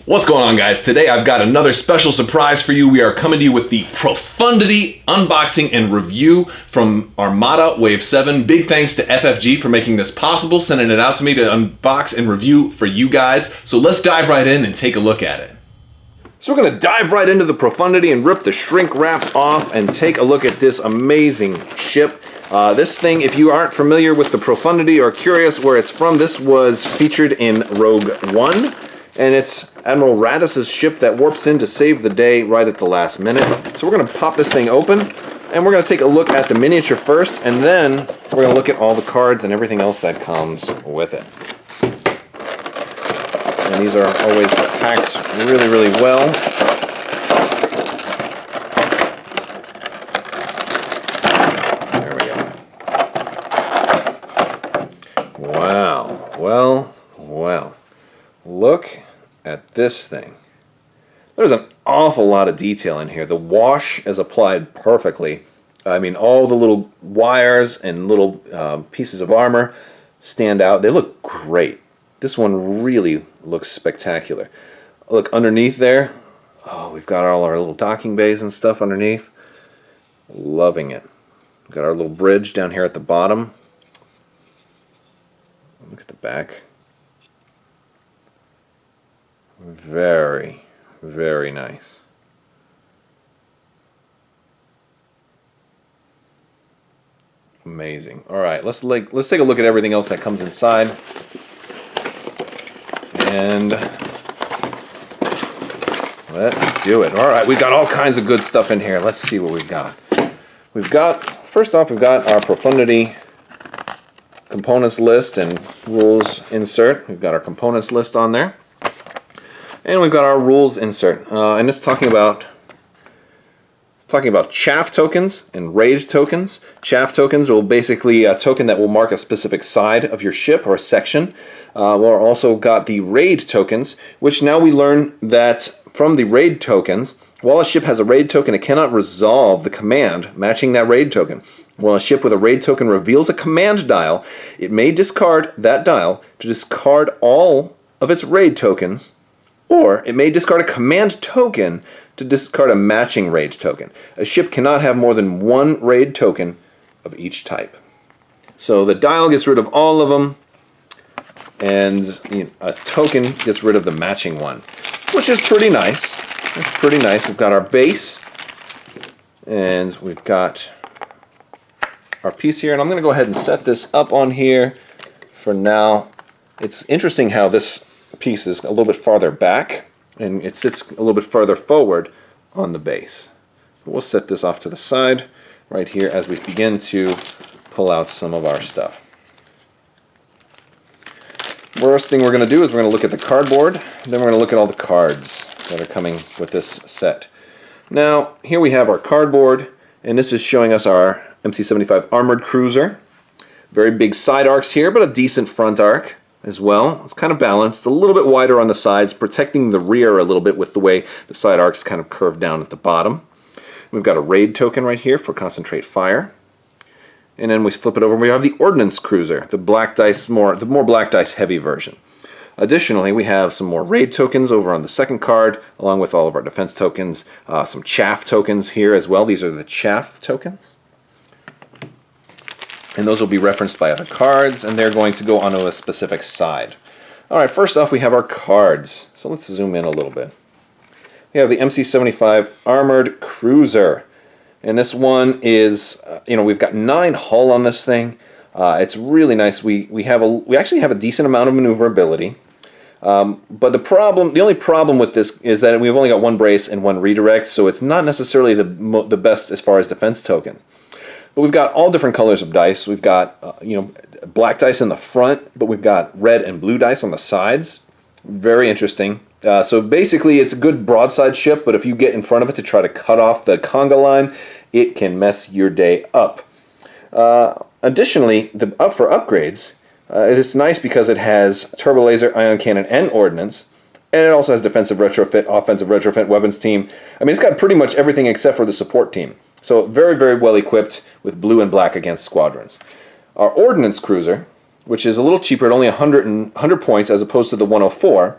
What's going on, guys? Today I've got another special surprise for you. We are coming to you with the Profundity unboxing and review from Armada Wave 7. Big thanks to FFG for making this possible, sending it out to me to unbox and review for you guys. So let's dive right in and take a look at it. So we're going to dive right into the Profundity and rip the shrink wrap off and take a look at this amazing ship. This thing, if you aren't familiar with the Profundity or curious where it's from, this was featured in Rogue One. And it's Admiral Radiss's ship that warps in to save the day right at the last minute. So we're going to pop this thing open, and we're going to take a look at the miniature first, and then we're going to look at all the cards and everything else that comes with it. And these are always packed really, really well. There we go. Wow. Well. Look at this thing. There's an awful lot of detail in here. The wash is applied perfectly. I mean, all the little wires and little pieces of armor stand out. They look great. This one really looks spectacular. Look underneath there. Oh, we've got all our little docking bays and stuff underneath. Loving it. We've got our little bridge down here at the bottom. Look at the back. Very, very nice. Amazing. All right, let's take a look at everything else that comes inside. And let's do it. All right, we've got all kinds of good stuff in here. Let's see what we've got. First off, we've got our Profundity components list and rules insert. We've got our components list on there. And we've got our rules insert, and it's talking about chaff tokens and raid tokens. Chaff tokens will basically a token that will mark a specific side of your ship or section. We've also got the raid tokens, which now we learn that from the raid tokens, while a ship has a raid token, it cannot resolve the command matching that raid token. While a ship with a raid token reveals a command dial, it may discard that dial to discard all of its raid tokens, or it may discard a command token to discard a matching raid token. A ship cannot have more than one raid token of each type. So the dial gets rid of all of them, and a token gets rid of the matching one, which is pretty nice. It's pretty nice. We've got our base, and we've got our piece here, and I'm going to go ahead and set this up on here for now. It's interesting how this piece is a little bit farther back and it sits a little bit further forward on the base. We'll set this off to the side right here as we begin to pull out some of our stuff. First thing we're going to do is we're going to look at the cardboard, then we're going to look at all the cards that are coming with this set. Now here we have our cardboard, and this is showing us our MC-75 armored cruiser. Very big side arcs here, but a decent front arc as well. It's kind of balanced, a little bit wider on the sides, protecting the rear a little bit with the way the side arcs kind of curve down at the bottom. We've got a raid token right here for concentrate fire. And then we flip it over and we have the ordnance cruiser, the black dice, the more black dice heavy version. Additionally, we have some more raid tokens over on the second card, along with all of our defense tokens, some chaff tokens here as well. These are the chaff tokens. And those will be referenced by other cards, and they're going to go onto a specific side. All right, first off, we have our cards. So let's zoom in a little bit. We have the MC-75 Armored Cruiser. And this one is, we've got 9 hull on this thing. It's really nice. We actually have a decent amount of maneuverability. But the only problem with this is that we've only got 1 brace and 1 redirect, so it's not necessarily the best as far as defense tokens. But we've got all different colors of dice. We've got, black dice in the front, but we've got red and blue dice on the sides. Very interesting. So basically, it's a good broadside ship, but if you get in front of it to try to cut off the conga line, it can mess your day up. Additionally, for upgrades, it's nice because it has turbo laser, ion cannon, and ordnance. And it also has defensive retrofit, offensive retrofit, weapons team. I mean, it's got pretty much everything except for the support team. So very, very well equipped with blue and black against squadrons. Our ordnance cruiser, which is a little cheaper at only 100 points as opposed to the 104,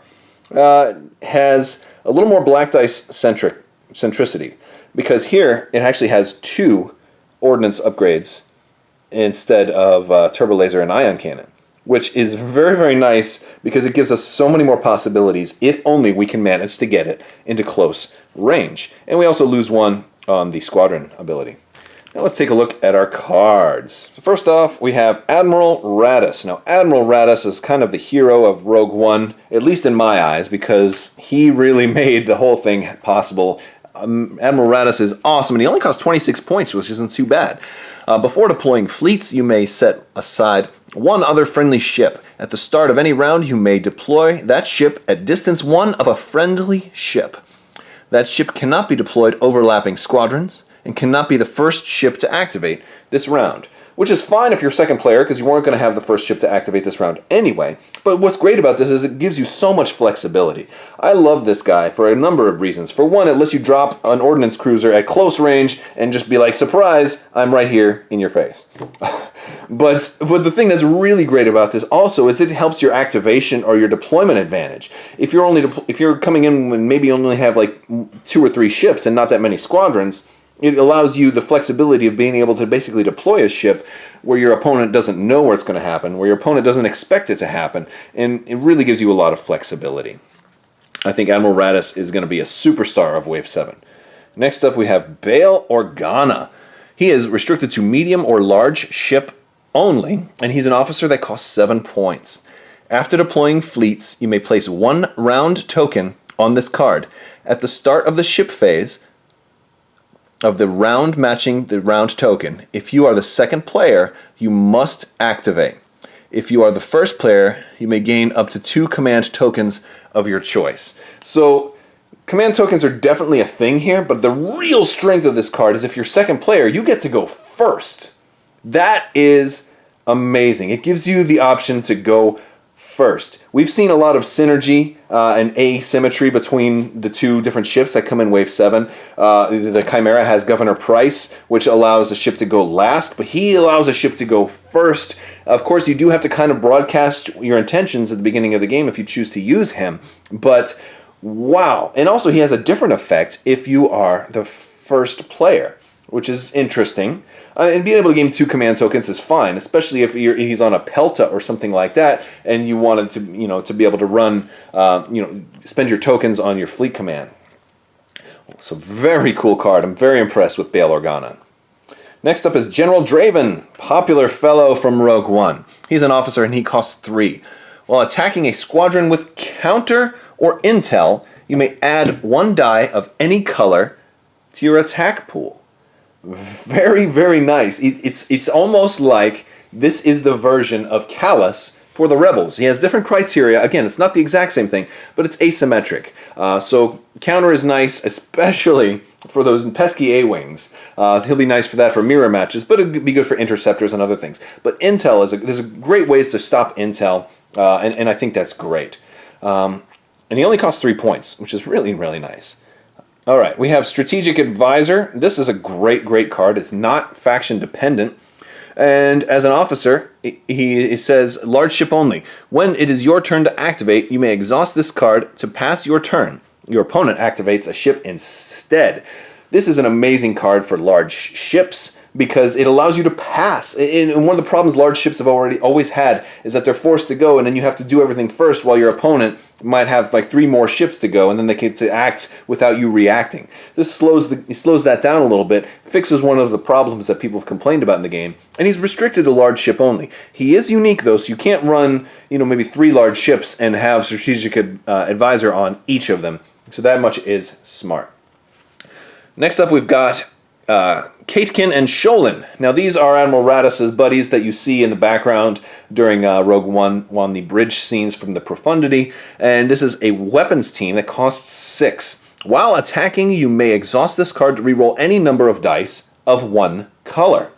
has a little more black dice centricity, because here it actually has 2 ordnance upgrades instead of turbo laser and ion cannon, which is very, very nice because it gives us so many more possibilities if only we can manage to get it into close range. And we also lose 1 on the squadron ability. Now let's take a look at our cards. So first off, we have Admiral Raddus. Now Admiral Raddus is kind of the hero of Rogue One, at least in my eyes, because he really made the whole thing possible. Admiral Raddus is awesome, and he only costs 26 points, which isn't too bad. Before deploying fleets, you may set aside 1 other friendly ship. At the start of any round, you may deploy that ship at distance 1 of a friendly ship. That ship cannot be deployed overlapping squadrons, and cannot be the first ship to activate this round. Which is fine if you're second player, because you weren't going to have the first ship to activate this round anyway. But what's great about this is it gives you so much flexibility. I love this guy for a number of reasons. For one, it lets you drop an ordnance cruiser at close range and just be like, surprise, I'm right here in your face. But the thing that's really great about this also is it helps your activation or your deployment advantage. If you're coming in and maybe only have like 2 or 3 ships and not that many squadrons, it allows you the flexibility of being able to basically deploy a ship where your opponent doesn't know where it's going to happen, where your opponent doesn't expect it to happen, and it really gives you a lot of flexibility. I think Admiral Raddus is going to be a superstar of Wave 7. Next up we have Bail Organa. He is restricted to medium or large ship only, and he's an officer that costs 7 points. After deploying fleets, you may place 1 round token on this card. At the start of the ship phase of the round matching the round token, if you are the second player, you must activate. If you are the first player, you may gain up to 2 command tokens of your choice. So command tokens are definitely a thing here, but the real strength of this card is if you're second player, you get to go first. That is amazing. It gives you the option to go first. We've seen a lot of synergy and asymmetry between the 2 different ships that come in Wave 7. The Chimera has Governor Price, which allows a ship to go last, but he allows a ship to go first. Of course, you do have to kind of broadcast your intentions at the beginning of the game if you choose to use him, but wow. And also he has a different effect if you are the first player, which is interesting. And being able to gain 2 command tokens is fine, especially if he's on a Pelta or something like that, and you wanted to, to be able to run, spend your tokens on your fleet command. So very cool card. I'm very impressed with Bail Organa. Next up is General Draven, popular fellow from Rogue One. He's an officer and he costs 3. While attacking a squadron with counter or intel, you may add 1 die of any color to your attack pool. Very, very nice. It's almost like this is the version of Callus for the Rebels. He has different criteria. Again, it's not the exact same thing, but it's asymmetric. So counter is nice, especially for those pesky A-Wings. He'll be nice for that for mirror matches, but it'd be good for interceptors and other things. But intel, there's great ways to stop intel, and I think that's great. And he only costs 3 points, which is really, really nice. All right, we have Strategic Advisor. This is a great, great card. It's not faction dependent. And as an officer, he says, large ship only. When it is your turn to activate, you may exhaust this card to pass your turn. Your opponent activates a ship instead. This is an amazing card for large ships because it allows you to pass. And one of the problems large ships have always had is that they're forced to go, and then you have to do everything first while your opponent might have like 3 more ships to go, and then they get to act without you reacting. This slows that down a little bit, fixes one of the problems that people have complained about in the game, and he's restricted to large ship only. He is unique though, so you can't run maybe 3 large ships and have Strategic Advisor on each of them. So that much is smart. Next up, we've got Katekin and Sholin. Now, these are Admiral Raddus's buddies that you see in the background during Rogue One on the bridge scenes from the Profundity. And this is a weapons team that costs 6. While attacking, you may exhaust this card to reroll any number of dice of 1 color.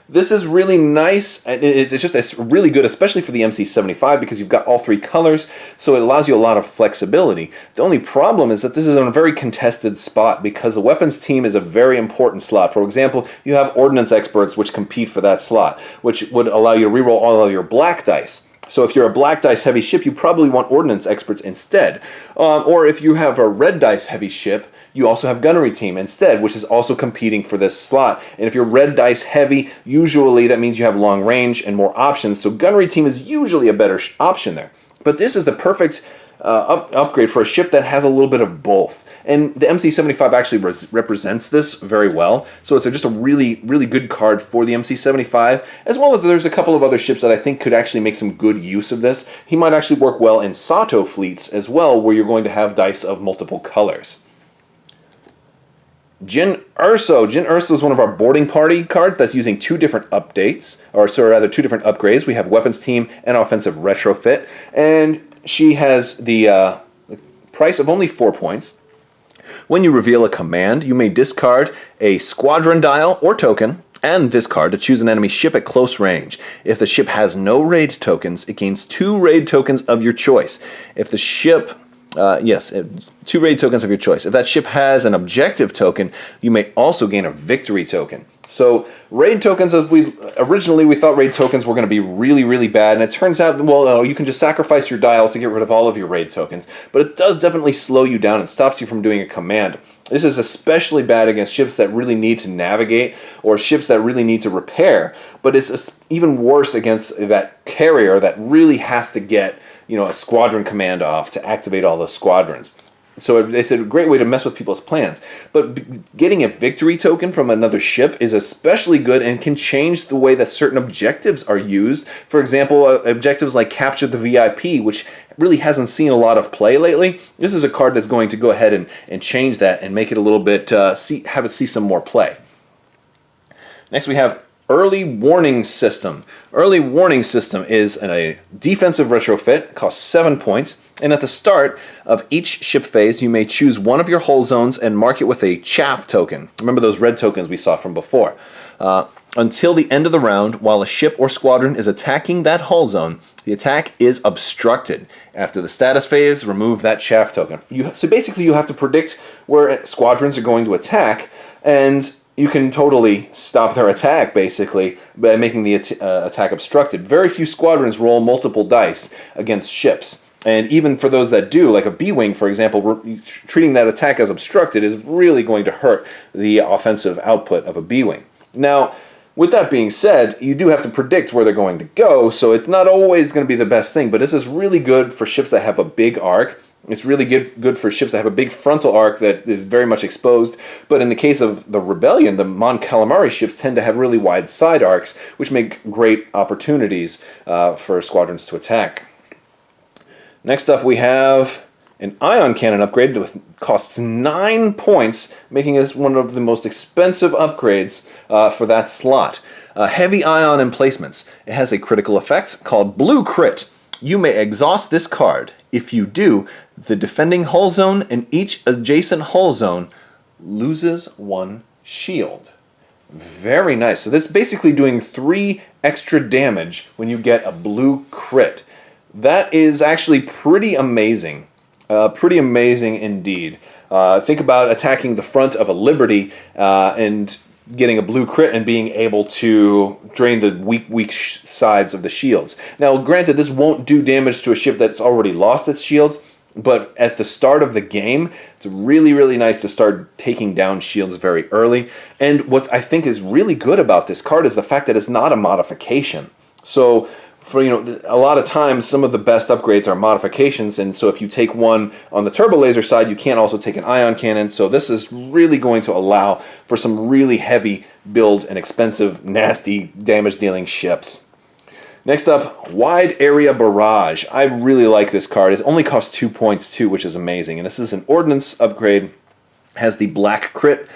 This is really nice. It's really good, especially for the MC75, because you've got all 3 colors, so it allows you a lot of flexibility. The only problem is that this is in a very contested spot because the weapons team is a very important slot. For example, you have ordnance experts which compete for that slot, which would allow you to reroll all of your black dice. So if you're a black dice heavy ship, you probably want ordnance experts instead. Or if you have a red dice heavy ship, you also have gunnery team instead, which is also competing for this slot. And if you're red dice heavy, usually that means you have long range and more options. So gunnery team is usually a better option there. But this is the perfect upgrade for a ship that has a little bit of both. And the MC75 actually represents this very well. So it's just a really, really good card for the MC75, as well as there's a couple of other ships that I think could actually make some good use of this. He might actually work well in Sato fleets as well, where you're going to have dice of multiple colors. Jin Urso. Jin Urso is one of our boarding party cards that's using two different updates, or sorry, rather two different upgrades. We have weapons team and offensive retrofit, and she has the price of only 4 points. When you reveal a command, you may discard a squadron dial or token and this card to choose an enemy ship at close range. If the ship has no raid tokens, it gains 2 raid tokens of your choice. If the ship 2 raid tokens of your choice. If that ship has an objective token, you may also gain a victory token. So raid tokens, as originally we thought raid tokens were going to be really, really bad, and it turns out, well, no, you can just sacrifice your dial to get rid of all of your raid tokens, but it does definitely slow you down and stops you from doing a command. This is especially bad against ships that really need to navigate or ships that really need to repair, but it's even worse against that carrier that really has to get a squadron command off to activate all those squadrons. So it's a great way to mess with people's plans. But getting a victory token from another ship is especially good and can change the way that certain objectives are used. For example, objectives like Capture the VIP, which really hasn't seen a lot of play lately. This is a card that's going to go ahead and change that and make it a little bit, have it see some more play. Next we have Early Warning System. Early Warning System is a defensive retrofit, costs 7 points, and at the start of each ship phase, you may choose one of your hull zones and mark it with a chaff token. Remember those red tokens we saw from before. Until the end of the round, while a ship or squadron is attacking that hull zone, the attack is obstructed. After the status phase, remove that chaff token. So basically you have to predict where squadrons are going to attack, and you can totally stop their attack, basically, by making the attack obstructed. Very few squadrons roll multiple dice against ships. And even for those that do, like a B-Wing, for example, treating that attack as obstructed is really going to hurt the offensive output of a B-Wing. Now, with that being said, you do have to predict where they're going to go, so it's not always going to be the best thing, but this is really good for ships that have a big arc. It's really good for ships that have a big frontal arc that is very much exposed. But in the case of the Rebellion, the Mon Calamari ships tend to have really wide side arcs, which make great opportunities for squadrons to attack. Next up, we have an ion cannon upgrade that costs 9 points, making this one of the most expensive upgrades for that slot. Heavy ion emplacements. It has a critical effect called Blue Crit. You may exhaust this card. If you do, the defending hull zone and each adjacent hull zone loses 1 shield. Very nice. So that's basically doing 3 extra damage when you get a blue crit. That is actually pretty amazing. Pretty amazing indeed. Think about attacking the front of a Liberty and getting a blue crit and being able to drain the weak sides of the shields. Now, granted, this won't do damage to a ship that's already lost its shields, but at the start of the game, it's really, really nice to start taking down shields very early. And what I think is really good about this card is the fact that it's not a modification. So, for a lot of times, some of the best upgrades are modifications, and so if you take one on the turbo laser side, you can't also take an ion cannon. So this is really going to allow for some really heavy build and expensive, nasty damage-dealing ships. Next up, Wide Area Barrage. I really like this card. It only costs 2 points too, which is amazing. And this is an ordnance upgrade. Has the black crit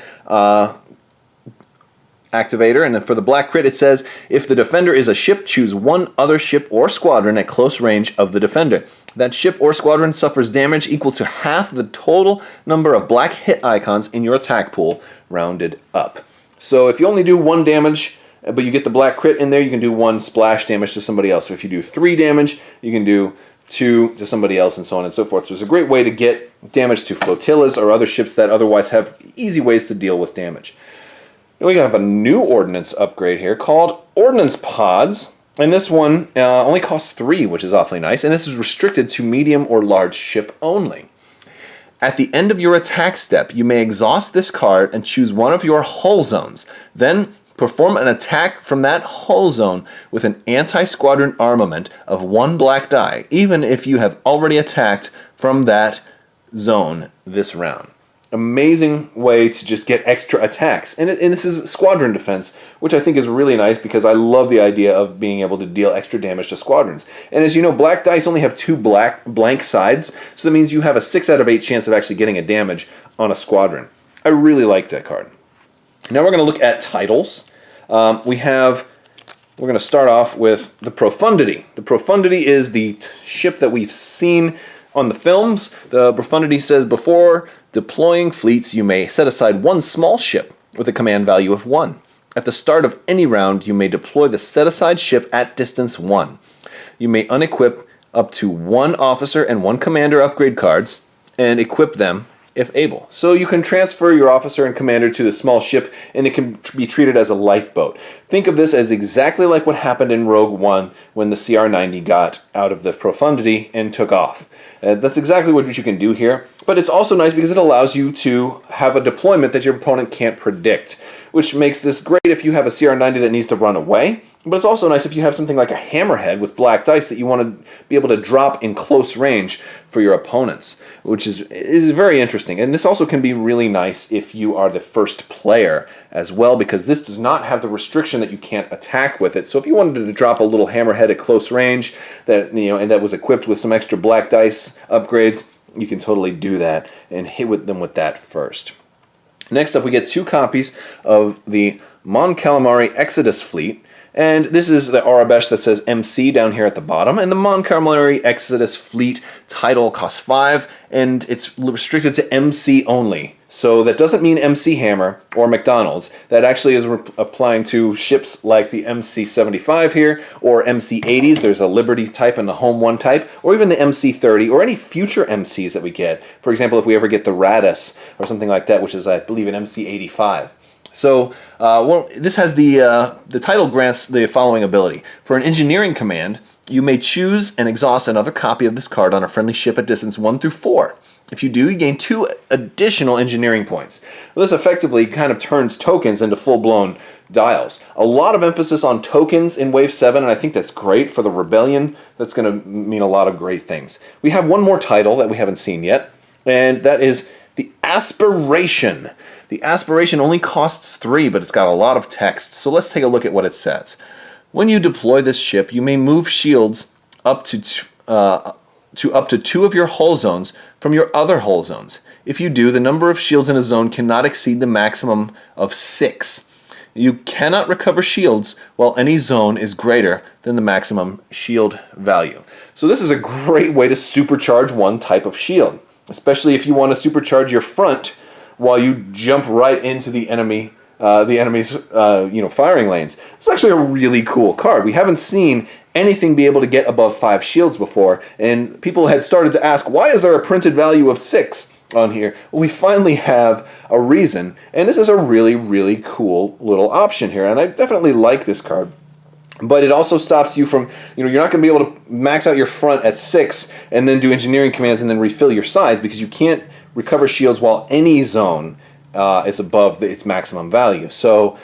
activator, and then for the black crit it says, if the defender is a ship, choose one other ship or squadron at close range of the defender. That ship or squadron suffers damage equal to half the total number of black hit icons in your attack pool, rounded up. So if you only do 1 damage, but you get the black crit in there, you can do 1 splash damage to somebody else. So if you do 3 damage, you can do 2 to somebody else, and so on and so forth. So it's a great way to get damage to flotillas or other ships that otherwise have easy ways to deal with damage. Then we have a new ordnance upgrade here called Ordnance Pods. And this one only costs 3, which is awfully nice. And this is restricted to medium or large ship only. At the end of your attack step, you may exhaust this card and choose one of your hull zones. Then perform an attack from that hull zone with an anti-squadron armament of 1 black die, even if you have already attacked from that zone this round. Amazing way to just get extra attacks. And this is squadron defense, which I think is really nice because I love the idea of being able to deal extra damage to squadrons. And as you know, black dice only have 2 blank sides, so that means you have a 6 out of 8 chance of actually getting a damage on a squadron. I really like that card. Now we're going to look at titles. We're going to start off with the Profundity. The Profundity is the ship that we've seen on the films. The Profundity says, before deploying fleets, you may set aside 1 small ship with a command value of 1. At the start of any round, you may deploy the set-aside ship at distance 1. You may unequip up to 1 officer and 1 commander upgrade cards and equip them if able. So you can transfer your officer and commander to the small ship and it can be treated as a lifeboat. Think of this as exactly like what happened in Rogue One when the CR-90 got out of the Profundity and took off. That's exactly what you can do here, but it's also nice because it allows you to have a deployment that your opponent can't predict, which makes this great if you have a CR-90 that needs to run away, but it's also nice if you have something like a hammerhead with black dice that you want to be able to drop in close range for your opponents, which is very interesting. And this also can be really nice if you are the first player as well, because this does not have the restriction that you can't attack with it. So if you wanted to drop a little hammerhead at close range that, and that was equipped with some extra black dice upgrades, you can totally do that and hit them with that first. Next up, we get 2 copies of the Mon Calamari Exodus fleet. And this is the Arabesh that says MC down here at the bottom. And the Mon Calamari Exodus fleet title costs 5, and it's restricted to MC only. So that doesn't mean MC Hammer or McDonald's. That actually is applying to ships like the MC-75 here, or MC-80s. There's a Liberty type and the Home 1 type, or even the MC-30, or any future MCs that we get. For example, if we ever get the Radis or something like that, which is, I believe, an MC-85. So, this has the title grants the following ability. For an engineering command, you may choose and exhaust another copy of this card on a friendly ship at distance 1 through 4. If you do, you gain 2 additional engineering points. This effectively kind of turns tokens into full-blown dials. A lot of emphasis on tokens in Wave 7, and I think that's great for the Rebellion. That's going to mean a lot of great things. We have one more title that we haven't seen yet, and that is the Aspiration. The Aspiration only costs 3, but it's got a lot of text, so let's take a look at what it says. When you deploy this ship, you may move shields up to up to 2 of your hull zones from your other hull zones. If you do, the number of shields in a zone cannot exceed the maximum of 6. You cannot recover shields while any zone is greater than the maximum shield value. So this is a great way to supercharge one type of shield, especially if you want to supercharge your front while you jump right into the enemy's firing lanes. It's actually a really cool card. We haven't seen anything be able to get above 5 shields before, and people had started to ask, why is there a printed value of 6 on here? Well, we finally have a reason, and this is a really, really cool little option here, and I definitely like this card. But it also stops you from, you're not going to be able to max out your front at 6 and then do engineering commands and then refill your sides, because you can't recover shields while any zone is above its maximum value. So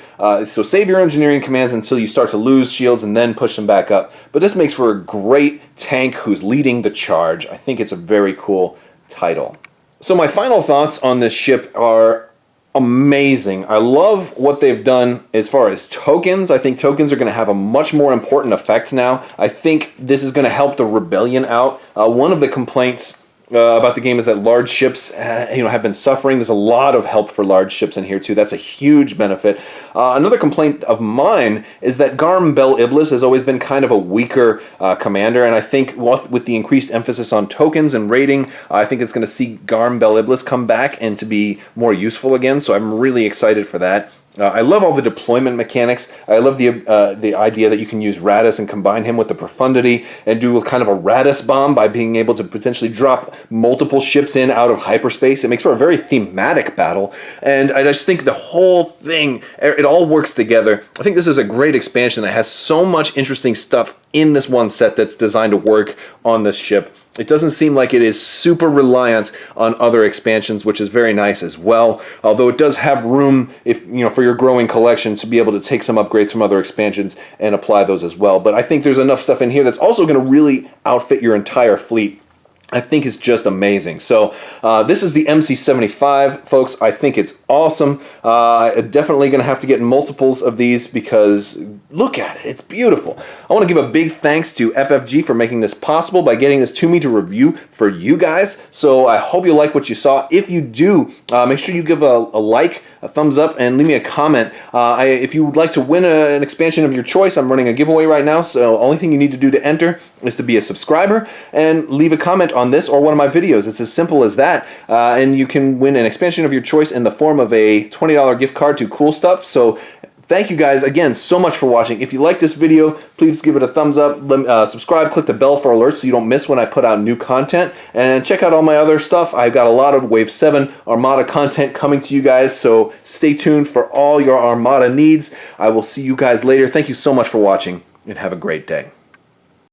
save your engineering commands until you start to lose shields and then push them back up. But this makes for a great tank who's leading the charge. I think it's a very cool title. So my final thoughts on this ship are amazing. I love what they've done as far as tokens. I think tokens are going to have a much more important effect now. I think this is going to help the Rebellion out. One of the complaints about the game is that large ships have been suffering. There's a lot of help for large ships in here too. That's a huge benefit. Another complaint of mine is that Garm Bel Iblis has always been kind of a weaker commander, and I think with the increased emphasis on tokens and rating, I think it's going to see Garm Bel Iblis come back and to be more useful again, so I'm really excited for that. I love all the deployment mechanics. I love the idea that you can use Radis and combine him with the Profundity and do kind of a Radis bomb by being able to potentially drop multiple ships in out of hyperspace. It makes for a very thematic battle, and I just think the whole thing, it all works together. I think this is a great expansion that has so much interesting stuff in this one set that's designed to work on this ship. It doesn't seem like it is super reliant on other expansions, which is very nice as well. Although it does have room, if for your growing collection, to be able to take some upgrades from other expansions and apply those as well. But I think there's enough stuff in here that's also going to really outfit your entire fleet. I think it's just amazing. So this is the MC75, folks. I think it's awesome. Definitely going to have to get multiples of these because look at it. It's beautiful. I want to give a big thanks to FFG for making this possible by getting this to me to review for you guys. So I hope you like what you saw. If you do, make sure you give a like, a thumbs up, and leave me a comment. If you would like to win an expansion of your choice, I'm running a giveaway right now, so the only thing you need to do to enter is to be a subscriber and leave a comment on this or one of my videos. It's as simple as that, and you can win an expansion of your choice in the form of a $20 gift card to Cool Stuff. So thank you guys again so much for watching. If you like this video, please give it a thumbs up, subscribe, click the bell for alerts so you don't miss when I put out new content, and check out all my other stuff. I've got a lot of Wave 7 Armada content coming to you guys, so stay tuned for all your Armada needs. I will see you guys later. Thank you so much for watching, and have a great day.